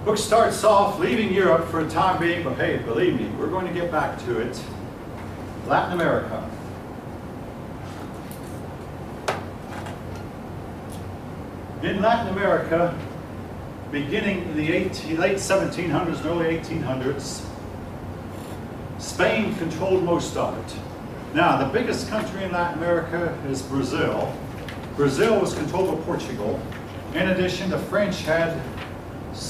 Book starts off leaving Europe for a time being, but hey, believe me, we're going to get back to it. Latin America. In Latin America, beginning in the late 1700s and early 1800s, Spain controlled most of it. Now, the biggest country in Latin America is Brazil. Brazil was controlled by Portugal. In addition, the French had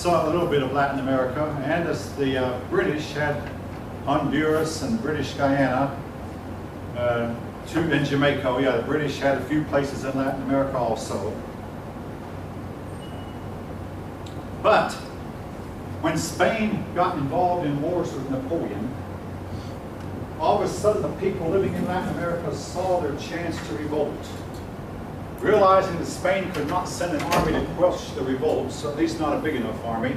a little bit of Latin America, and the British had Honduras and British Guyana, and Jamaica. Oh, yeah, the British had a few places in Latin America also. But when Spain got involved in wars with Napoleon, all of a sudden the people living in Latin America saw their chance to revolt. Realizing that Spain could not send an army to quench the revolts, or at least not a big enough army,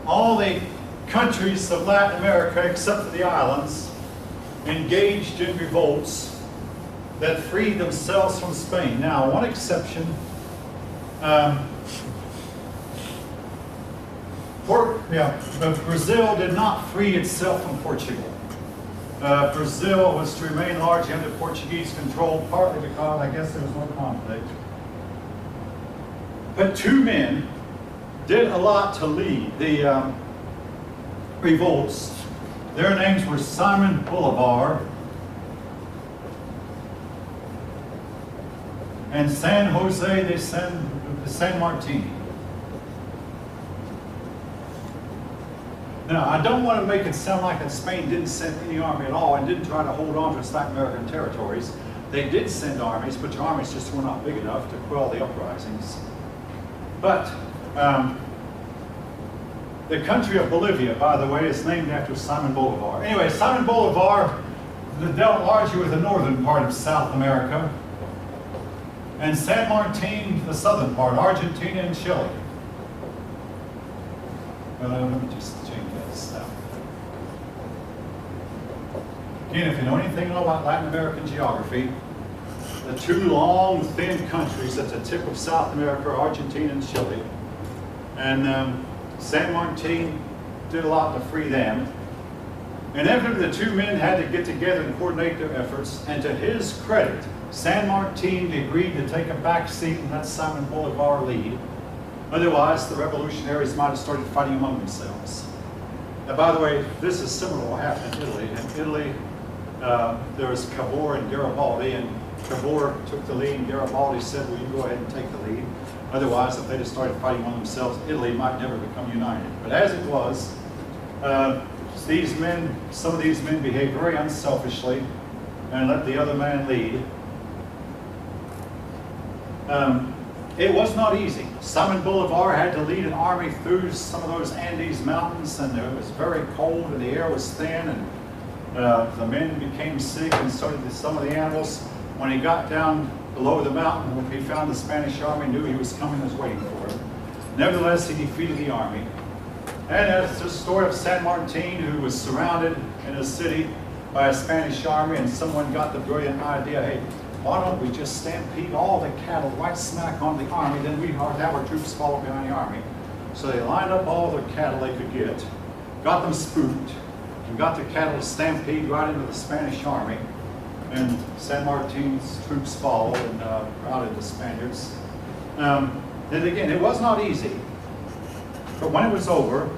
all the countries of Latin America, except for the islands, engaged in revolts that freed themselves from Spain. Now, one exception, but Brazil did not free itself from Portugal. Brazil was to remain largely under Portuguese control, partly because I guess there was no conflict. But two men did a lot to lead the revolts. Their names were Simon Bolivar and San Jose de San Martin. Now, I don't want to make it sound like that Spain didn't send any army at all and didn't try to hold on to its Latin American territories. They did send armies, but the armies just were not big enough to quell the uprisings. But the country of Bolivia, by the way, is named after Simon Bolivar. Anyway, Simon Bolivar dealt largely with the northern part of South America, and San Martin, the southern part, Argentina and Chile. Let me just change this now. Again, if you know anything about Latin American geography, the two long, thin countries at the tip of South America are Argentina and Chile. And San Martin did a lot to free them. Inevitably, the two men had to get together and coordinate their efforts. And to his credit, San Martin agreed to take a back seat and let Simon Bolivar lead. Otherwise, the revolutionaries might have started fighting among themselves. Now, by the way, this is similar to what happened in Italy. In Italy, there was Cavour and Garibaldi, and Cavour took the lead, and Garibaldi said, well, you go ahead and take the lead. Otherwise, if they just started fighting among themselves, Italy might never become united. But as it was, some of these men behaved very unselfishly and let the other man lead. It was not easy. Simon Bolivar had to lead an army through some of those Andes mountains, and it was very cold and the air was thin, and the men became sick, and so did some of the animals. When he got down below the mountain, he found the Spanish army, knew he was coming and was waiting for him. Nevertheless, he defeated the army. And that's the story of San Martin, who was surrounded in a city by a Spanish army, and someone got the brilliant idea, hey, why don't we just stampede all the cattle right smack on the army, then we have our troops follow behind the army. So they lined up all the cattle they could get, got them spooked, and got the cattle to stampede right into the Spanish army. And San Martin's troops followed and routed the Spaniards. And again, it was not easy. But when it was over,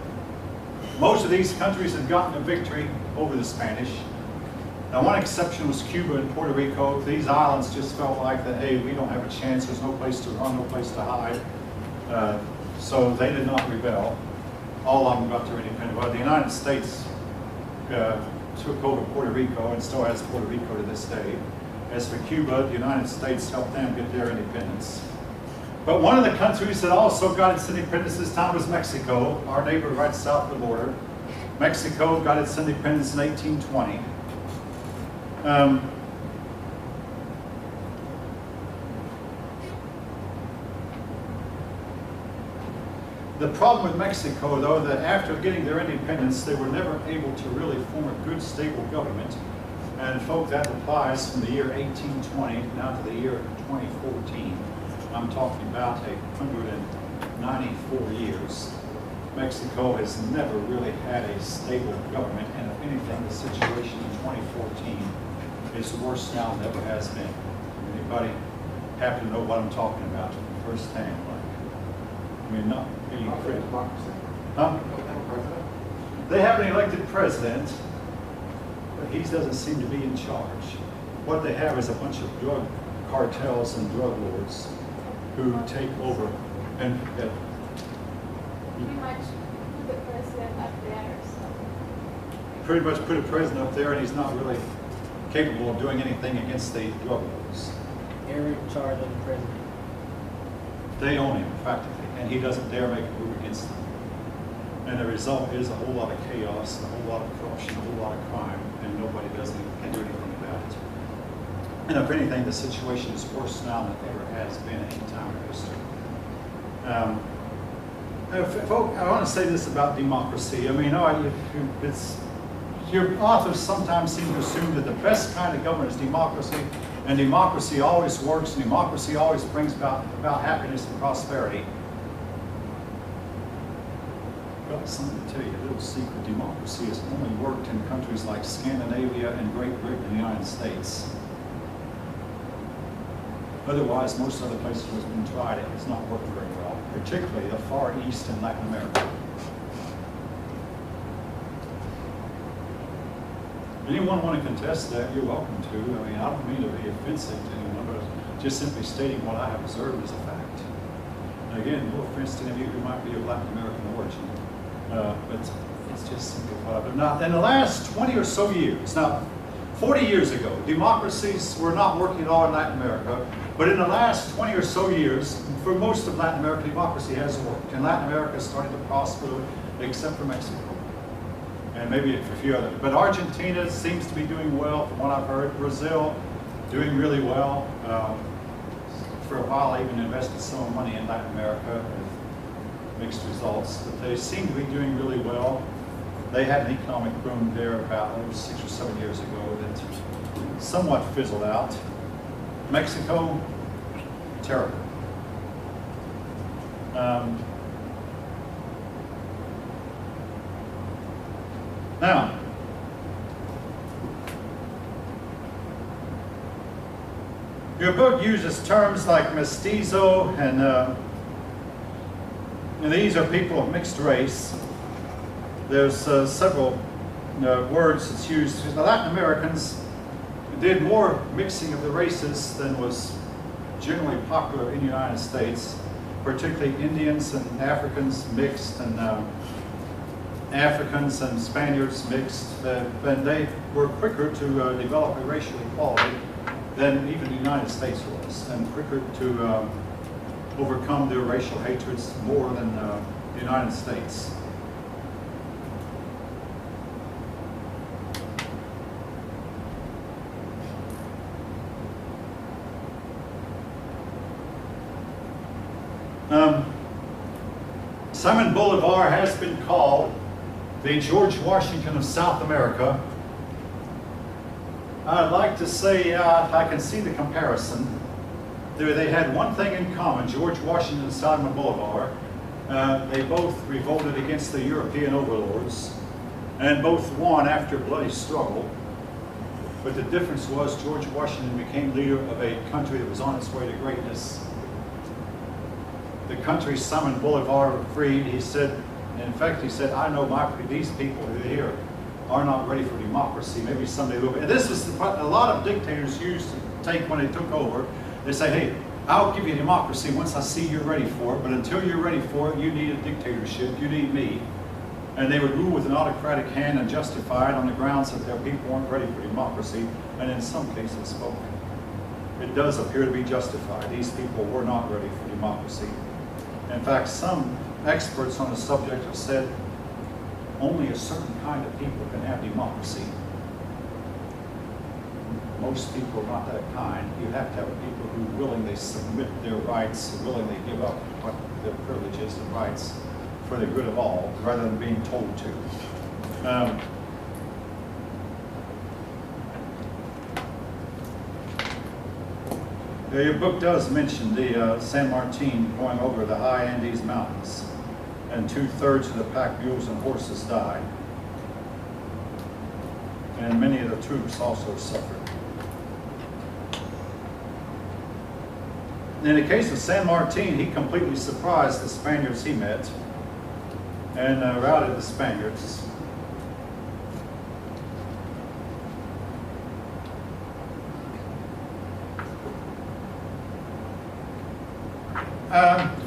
most of these countries had gotten a victory over the Spanish. Now, one exception was Cuba and Puerto Rico. These islands just felt like that, hey, we don't have a chance, there's no place to run, no place to hide. So they did not rebel. All of them got their independence. Well, the United States took over Puerto Rico and still has Puerto Rico to this day. As for Cuba, the United States helped them get their independence. But one of the countries that also got its independence this time was Mexico, our neighbor right south of the border. Mexico got its independence in 1820. The problem with Mexico, though, that after getting their independence, they were never able to really form a good, stable government. And folks, that applies from the year 1820 now to the year 2014. I'm talking about 190 94 years, Mexico has never really had a stable government, and if anything, the situation in 2014 is worse now than it ever has been. Anybody happen to know what I'm talking about firsthand? I mean, not being critical. Huh? They have an elected president, but he doesn't seem to be in charge. What they have is a bunch of drug cartels and drug lords who take over and Pretty much put the president up there, so. pretty much put a president up there, and he's not really capable of doing anything against the drug lords. They're in charge of the president. They own him practically, and he doesn't dare make a move against them. And the result is a whole lot of chaos, a whole lot of corruption, a whole lot of crime, and nobody can do anything about it. And if anything, the situation is worse now than it ever has been at any time in history. I want to say this about democracy. I mean, your authors sometimes seem to assume that the best kind of government is democracy, and democracy always works, and democracy always brings about happiness and prosperity. I've got something to tell you, a little secret. Democracy has only worked in countries like Scandinavia and Great Britain and the United States. Otherwise, most other places where it's been tried, it has not worked very well, particularly the Far East and Latin America. Anyone want to contest that, you're welcome to. I mean, I don't mean to be offensive to anyone, but just simply stating what I have observed as a fact. And again, no offense to any of you who might be of Latin American origin, but it's just simply what I've done. Now, in the last 20 or so years, now, 40 years ago, democracies were not working at all in Latin America, but in the last 20 or so years, for most of Latin America, democracy has worked. And Latin America is starting to prosper, except for Mexico. And maybe a few others. But Argentina seems to be doing well, from what I've heard. Brazil, doing really well. For a while, I even invested some money in Latin America with mixed results. But they seem to be doing really well. They had an economic boom there about 6 or 7 years ago that somewhat fizzled out. Mexico, terrible. Now, your book uses terms like mestizo, and these are people of mixed race. There's several words that's used. The Latin Americans did more mixing of the races than was generally popular in the United States, particularly Indians and Africans mixed, and Africans and Spaniards mixed, and they were quicker to develop a racial equality than even the United States was, and quicker to overcome their racial hatreds more than the United States. Simon Bolivar has been called the George Washington of South America. I'd like to say I can see the comparison. They had one thing in common, George Washington and Simon Bolivar. They both revolted against the European overlords, and both won after a bloody struggle. But the difference was George Washington became leader of a country that was on its way to greatness. The country Simon Bolivar freed, he said, in fact, he said, I know these people who are here are not ready for democracy. Maybe someday they'll be. And this was a lot of dictators used to take when they took over. They say, hey, I'll give you democracy once I see you're ready for it, but until you're ready for it, you need a dictatorship, you need me. And they would rule with an autocratic hand and justify it on the grounds that their people weren't ready for democracy, and in some cases spoke. It does appear to be justified. These people were not ready for democracy. In fact, some experts on the subject have said only a certain kind of people can have democracy. Most people are not that kind. You have to have people who willingly submit their rights, who willingly give up what their privileges and rights for the good of all, rather than being told to. Your book does mention the San Martin going over the high Andes Mountains, and 2/3 of the pack mules and horses died. And many of the troops also suffered. In the case of San Martin, he completely surprised the Spaniards he met and routed the Spaniards.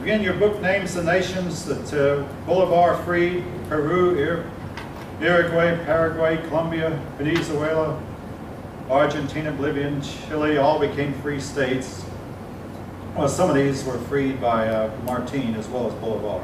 Again, your book names the nations that Bolivar freed: Peru, Uruguay, Paraguay, Colombia, Venezuela, Argentina, Bolivia, and Chile all became free states. Well, some of these were freed by Martin as well as Bolivar.